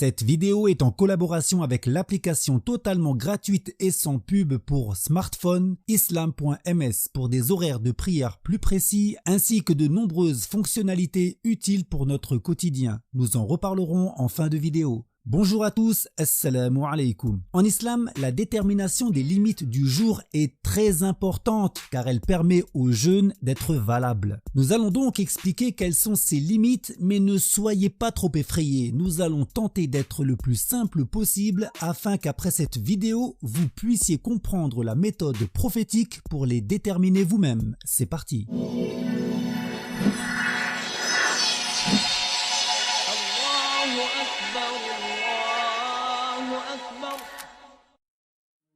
Cette vidéo est en collaboration avec l'application totalement gratuite et sans pub pour smartphone islam.ms pour des horaires de prière plus précis ainsi que de nombreuses fonctionnalités utiles pour notre quotidien. Nous en reparlerons en fin de vidéo. Bonjour à tous, assalamu alaikum. En islam, la détermination des limites du jour est très importante car elle permet au jeûne d'être valable. Nous allons donc expliquer quelles sont ces limites, mais ne soyez pas trop effrayés. Nous allons tenter d'être le plus simple possible afin qu'après cette vidéo, vous puissiez comprendre la méthode prophétique pour les déterminer vous-même. C'est parti.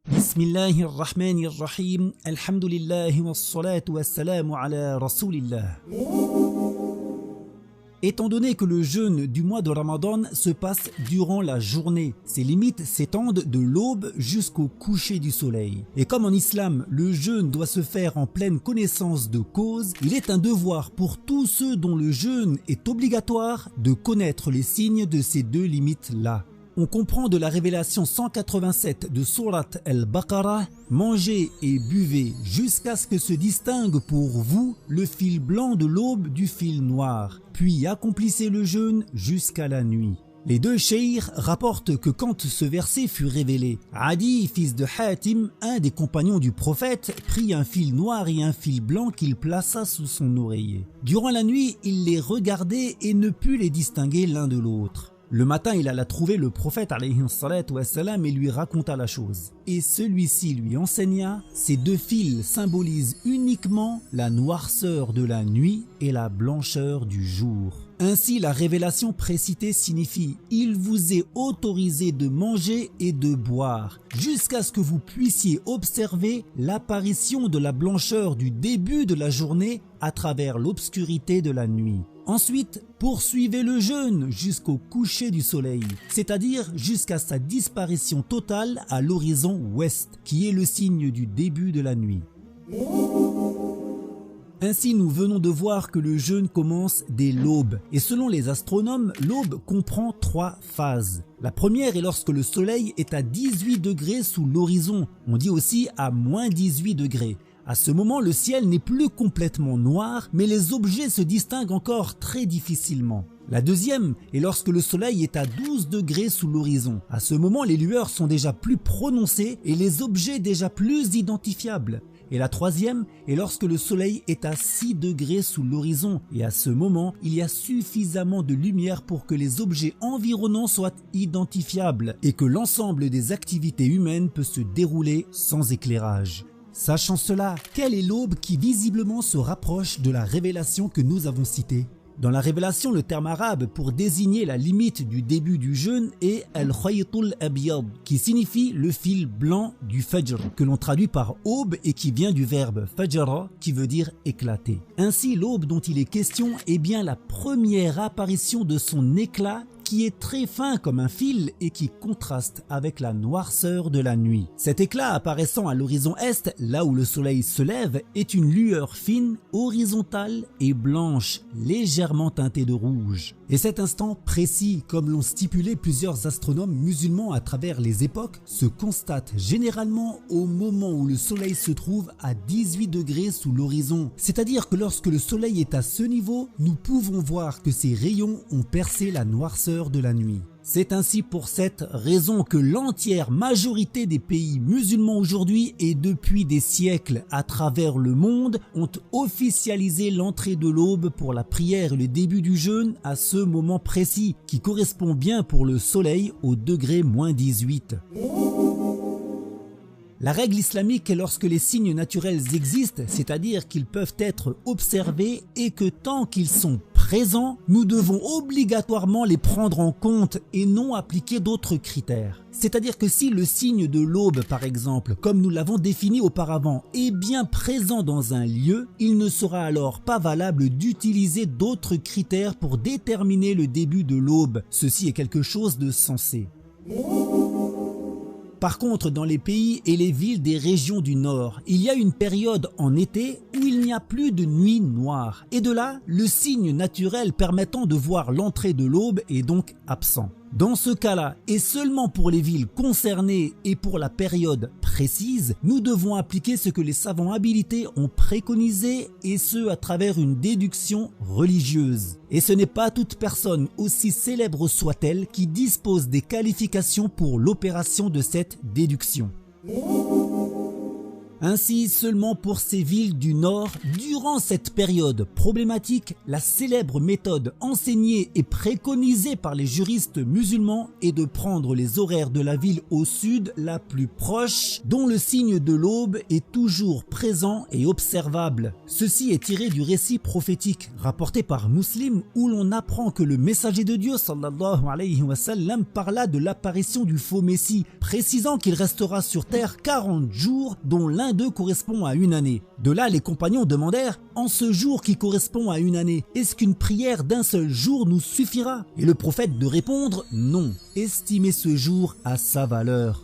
Bismillahirrahmanirrahim. Alhamdulillahi wassalatu wassalamu ala rasulillah. Étant donné que le jeûne du mois de Ramadan se passe durant la journée, ses limites s'étendent de l'aube jusqu'au coucher du soleil. Et comme en islam, le jeûne doit se faire en pleine connaissance de cause, il est un devoir pour tous ceux dont le jeûne est obligatoire de connaître les signes de ces deux limites-là. On comprend de la révélation 187 de Sourate al-Baqarah, mangez et buvez jusqu'à ce que se distingue pour vous le fil blanc de l'aube du fil noir, puis accomplissez le jeûne jusqu'à la nuit. Les deux cheikh rapportent que quand ce verset fut révélé, Adi, fils de Hatim, un des compagnons du prophète, prit un fil noir et un fil blanc qu'il plaça sous son oreiller. Durant la nuit, il les regardait et ne put les distinguer l'un de l'autre. Le matin, il alla trouver le prophète alayhi salatu wassalam et lui raconta la chose. Et celui-ci lui enseigna, ces deux fils symbolisent uniquement la noirceur de la nuit et la blancheur du jour. Ainsi, la révélation précitée signifie « Il vous est autorisé de manger et de boire jusqu'à ce que vous puissiez observer l'apparition de la blancheur du début de la journée à travers l'obscurité de la nuit. Ensuite, poursuivez le jeûne jusqu'au coucher du soleil, c'est-à-dire jusqu'à sa disparition totale à l'horizon ouest, qui est le signe du début de la nuit. Ainsi, nous venons de voir que le jeûne commence dès l'aube. Et selon les astronomes, l'aube comprend 3 phases. La première est lorsque le soleil est à 18 degrés sous l'horizon. On dit aussi à moins 18 degrés. À ce moment, le ciel n'est plus complètement noir, mais les objets se distinguent encore très difficilement. La deuxième est lorsque le soleil est à 12 degrés sous l'horizon. À ce moment, les lueurs sont déjà plus prononcées et les objets déjà plus identifiables. Et la troisième est lorsque le soleil est à 6 degrés sous l'horizon. Et à ce moment, il y a suffisamment de lumière pour que les objets environnants soient identifiables et que l'ensemble des activités humaines peut se dérouler sans éclairage. Sachant cela, quelle est l'aube qui visiblement se rapproche de la révélation que nous avons citée? Dans la révélation, le terme arabe pour désigner la limite du début du jeûne est al-khaytul abyad, qui signifie le fil blanc du fajr, que l'on traduit par aube et qui vient du verbe fajara, qui veut dire éclater. Ainsi, l'aube dont il est question est bien la première apparition de son éclat, qui est très fin comme un fil et qui contraste avec la noirceur de la nuit. Cet éclat apparaissant à l'horizon est, là où le soleil se lève, est une lueur fine, horizontale et blanche, légèrement teintée de rouge. Et cet instant précis, comme l'ont stipulé plusieurs astronomes musulmans à travers les époques, se constate généralement au moment où le soleil se trouve à 18 degrés sous l'horizon. C'est-à-dire que lorsque le soleil est à ce niveau, nous pouvons voir que ses rayons ont percé la noirceur de la nuit. C'est ainsi pour cette raison que l'entière majorité des pays musulmans aujourd'hui et depuis des siècles à travers le monde ont officialisé l'entrée de l'aube pour la prière et le début du jeûne à ce moment précis qui correspond bien pour le soleil au degré moins 18. La règle islamique est lorsque les signes naturels existent, c'est-à-dire qu'ils peuvent être observés et que tant qu'ils sont présents, nous devons obligatoirement les prendre en compte et non appliquer d'autres critères. C'est-à-dire que si le signe de l'aube, par exemple, comme nous l'avons défini auparavant, est bien présent dans un lieu, il ne sera alors pas valable d'utiliser d'autres critères pour déterminer le début de l'aube. Ceci est quelque chose de sensé. Par contre, dans les pays et les villes des régions du Nord, il y a une période en été où il n'y a plus de nuit noire. Et de là, le signe naturel permettant de voir l'entrée de l'aube est donc absent. Dans ce cas-là, et seulement pour les villes concernées et pour la période précise, nous devons appliquer ce que les savants habilités ont préconisé, et ce à travers une déduction religieuse. Et ce n'est pas toute personne, aussi célèbre soit-elle, qui dispose des qualifications pour l'opération de cette déduction. Ainsi, seulement pour ces villes du Nord, durant cette période problématique, la célèbre méthode enseignée et préconisée par les juristes musulmans est de prendre les horaires de la ville au sud la plus proche, dont le signe de l'aube est toujours présent et observable. Ceci est tiré du récit prophétique rapporté par Muslim, où l'on apprend que le messager de Dieu sallallahu alayhi wa sallam parla de l'apparition du faux messie, précisant qu'il restera sur terre 40 jours, dont l'un d'eux correspond à une année. De là, les compagnons demandèrent: en ce jour qui correspond à une année, est-ce qu'une prière d'un seul jour nous suffira? Et le prophète de répondre: non, estimez ce jour à sa valeur.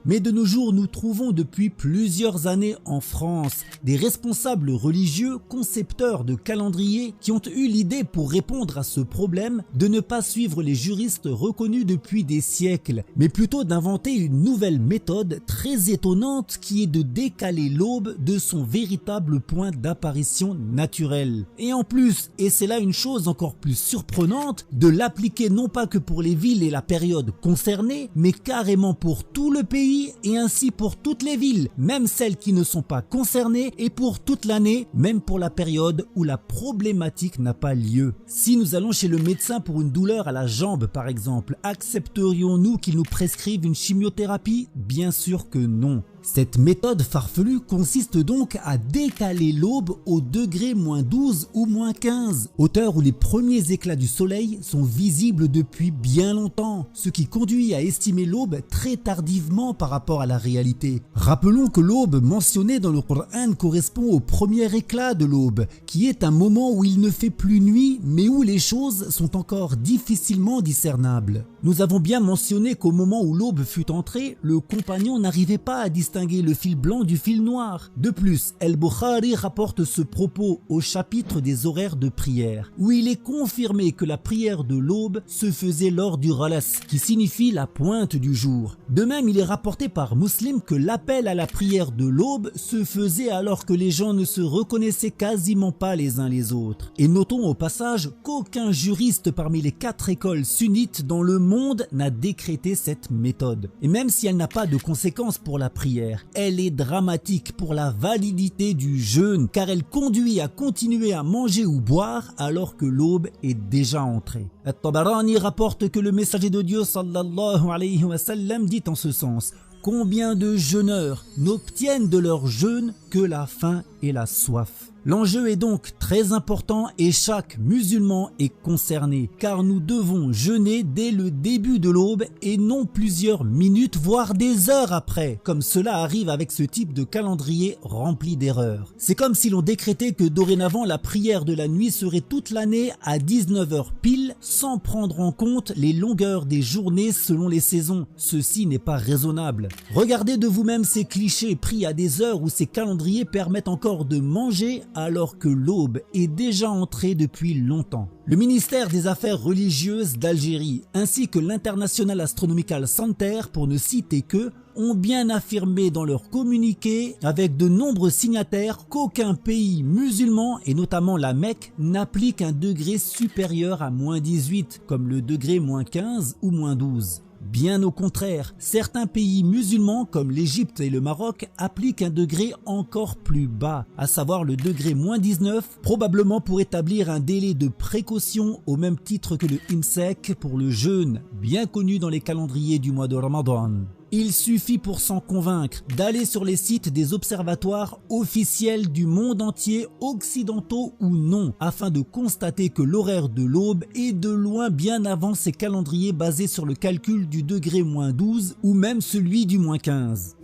Mais de nos jours, nous trouvons depuis plusieurs années en France des responsables religieux concepteurs de calendriers qui ont eu l'idée, pour répondre à ce problème, de ne pas suivre les juristes reconnus depuis des siècles, mais plutôt d'inventer une nouvelle méthode très étonnante qui est de décaler l'aube de son véritable point d'apparition naturel. Et en plus, et c'est là une chose encore plus surprenante, de l'appliquer non pas que pour les villes et la période concernée, mais carrément pour tout le pays, et ainsi pour toutes les villes, même celles qui ne sont pas concernées, et pour toute l'année, même pour la période où la problématique n'a pas lieu. Si nous allons chez le médecin pour une douleur à la jambe par exemple, accepterions-nous qu'il nous prescrive une chimiothérapie? Bien sûr que non. Cette méthode farfelue consiste donc à décaler l'aube au degré -12 ou -15, hauteur où les premiers éclats du soleil sont visibles depuis bien longtemps, ce qui conduit à estimer l'aube très tardivement par rapport à la réalité. Rappelons que l'aube mentionnée dans le Coran correspond au premier éclat de l'aube, qui est un moment où il ne fait plus nuit, mais où les choses sont encore difficilement discernables. Nous avons bien mentionné qu'au moment où l'aube fut entrée, le compagnon n'arrivait pas à distinguer le fil blanc du fil noir. De plus, Al-Bukhari rapporte ce propos au chapitre des horaires de prière, où il est confirmé que la prière de l'aube se faisait lors du Ghalas, qui signifie la pointe du jour. De même, il est rapporté par Muslim que l'appel à la prière de l'aube se faisait alors que les gens ne se reconnaissaient quasiment pas les uns les autres. Et notons au passage qu'aucun juriste parmi les 4 écoles sunnites dans le monde n'a décrété cette méthode. Et même si elle n'a pas de conséquences pour la prière, elle est dramatique pour la validité du jeûne, car elle conduit à continuer à manger ou boire alors que l'aube est déjà entrée. At-Tabarani rapporte que le messager de Dieu sallallahu alayhi wa sallam dit en ce sens: combien de jeûneurs n'obtiennent de leur jeûne que la faim et la soif. L'enjeu est donc très important et chaque musulman est concerné, car nous devons jeûner dès le début de l'aube et non plusieurs minutes voire des heures après, comme cela arrive avec ce type de calendrier rempli d'erreurs. C'est comme si l'on décrétait que dorénavant la prière de la nuit serait toute l'année à 19h pile, sans prendre en compte les longueurs des journées selon les saisons. Ceci n'est pas raisonnable. Regardez de vous-même ces clichés pris à des heures où ces calendriers permettent encore de manger alors que l'aube est déjà entrée depuis longtemps. Le ministère des Affaires religieuses d'Algérie ainsi que l'International Astronomical Center, pour ne citer que, ont bien affirmé dans leur communiqué avec de nombreux signataires qu'aucun pays musulman, et notamment la Mecque, n'applique un degré supérieur à -18 comme le degré -15 ou -12. Bien au contraire, certains pays musulmans comme l'Égypte et le Maroc appliquent un degré encore plus bas, à savoir le degré -19, probablement pour établir un délai de précaution au même titre que le Imsak pour le jeûne, bien connu dans les calendriers du mois de Ramadan. Il suffit pour s'en convaincre d'aller sur les sites des observatoires officiels du monde entier, occidentaux ou non, afin de constater que l'horaire de l'aube est de loin bien avant ces calendriers basés sur le calcul du degré -12 ou même celui du -15.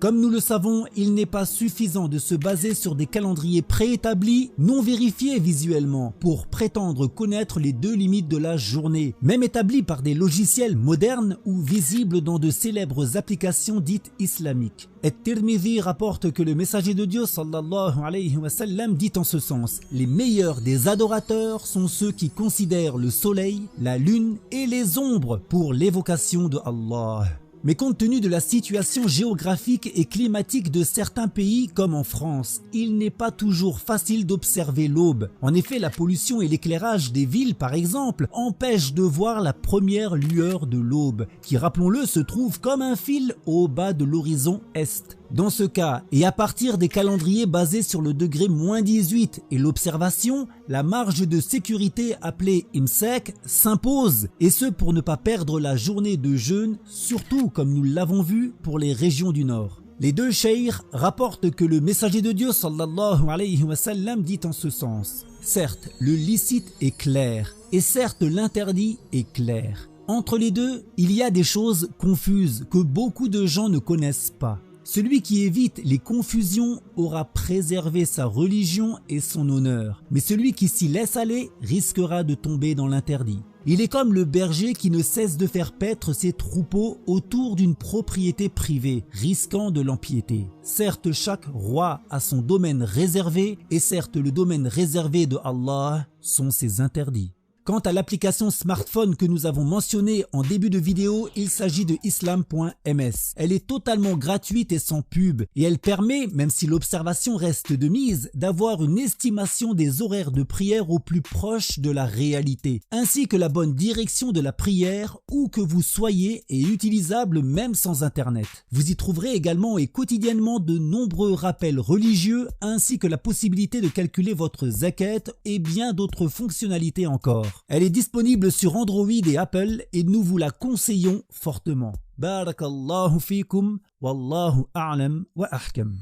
Comme nous le savons, il n'est pas suffisant de se baser sur des calendriers préétablis, non vérifiés visuellement, pour prétendre connaître les 2 limites de la journée, même établis par des logiciels modernes ou visibles dans de célèbres applications dites islamiques. At-Tirmidhi rapporte que le messager de Dieu sallallahu alayhi wa sallam dit en ce sens: les meilleurs des adorateurs sont ceux qui considèrent le soleil, la lune et les ombres pour l'évocation de Allah. Mais compte tenu de la situation géographique et climatique de certains pays comme en France, il n'est pas toujours facile d'observer l'aube. En effet, la pollution et l'éclairage des villes par exemple empêchent de voir la première lueur de l'aube, qui rappelons-le se trouve comme un fil au bas de l'horizon est. Dans ce cas, et à partir des calendriers basés sur le degré -18 et l'observation, la marge de sécurité appelée imsak s'impose, et ce pour ne pas perdre la journée de jeûne, surtout comme nous l'avons vu pour les régions du nord. Les 2 cheikh rapportent que le messager de Dieu sallallahu alayhi wa sallam dit en ce sens: certes, le licite est clair, et certes l'interdit est clair. Entre les deux, il y a des choses confuses que beaucoup de gens ne connaissent pas. Celui qui évite les confusions aura préservé sa religion et son honneur, mais celui qui s'y laisse aller risquera de tomber dans l'interdit. Il est comme le berger qui ne cesse de faire paître ses troupeaux autour d'une propriété privée, risquant de l'empiéter. Certes, chaque roi a son domaine réservé, et certes le domaine réservé de Allah sont ses interdits. Quant à l'application smartphone que nous avons mentionnée en début de vidéo, il s'agit de islam.ms. Elle est totalement gratuite et sans pub, et elle permet, même si l'observation reste de mise, d'avoir une estimation des horaires de prière au plus proche de la réalité, ainsi que la bonne direction de la prière où que vous soyez, et utilisable même sans internet. Vous y trouverez également et quotidiennement de nombreux rappels religieux, ainsi que la possibilité de calculer votre zakat et bien d'autres fonctionnalités encore. Elle est disponible sur Android et Apple et nous vous la conseillons fortement. Barakallahu fikum, wallahu a'lam wa ahkam.